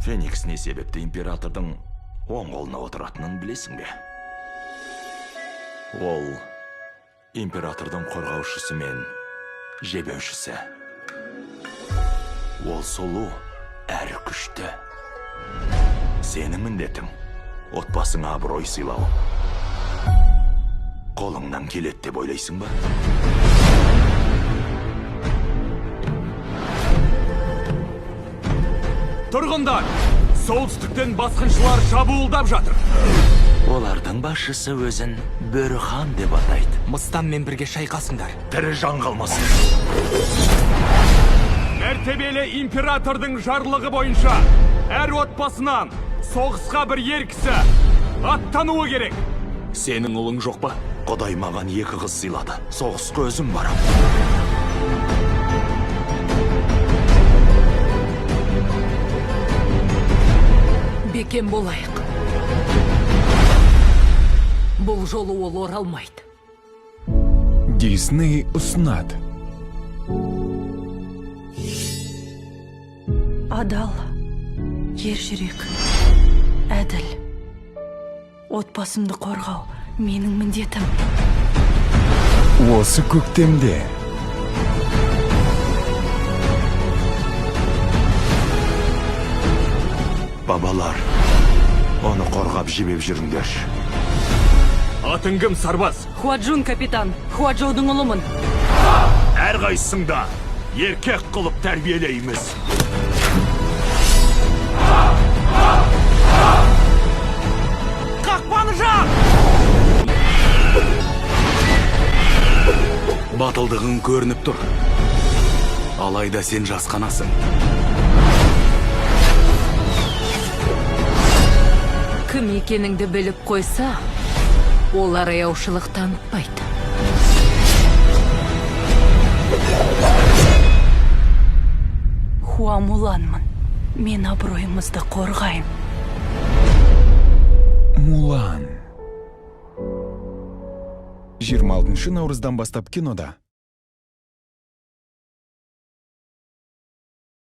Феникс не себепті императордың оң қолына отыратынын білесің бе? Ол императордың қорғаушысы мен жебеушісі. Ол сұлу әрі күшті. Сенің міндетің отбасыңа абырой сыйлау. Қолыңнан келеді деп ойлайсың ба? Тұрғындар, солтүстіктен басқыншылар шабуылдап жатыр. Олардың басшысы өзін Бөріхан деп атайды. Мыстанмен бірге шайқасыңдар. Тірі жан қалмасын. Мәртебелі императордың жарлығы бойынша әр отбасынан соғысқа бір ер кісі аттануы керек. Сенің ұлың жоқ па? Құдай маған 2 қыз сыйлады. Соғысқа өзім барам. Бекем болайық. Бұл жолы ол оралмайды. Дисней ұсынады. Адал, ержүрек, әділ. Отбасымды қорғау менің міндетім. Осы көктемде. Бабалар, оны қорғап жебеп жүріңдер. Атың кім, сарбаз? Хуаджун капитан, Хуаджоудың ұлымын. Әрқайсыңда еркек қылып тәрбиелейміз. Қақпаны жақ! Батылдығың көрініп тұр. Алайда сен жасқанасың. Кім екеніңді біліп қойса, олар аяушылық танытпайды. Хуа Муланмын. Мен абыройымызды қорғайым. Мулан. 26 наурыздан бастап кинода.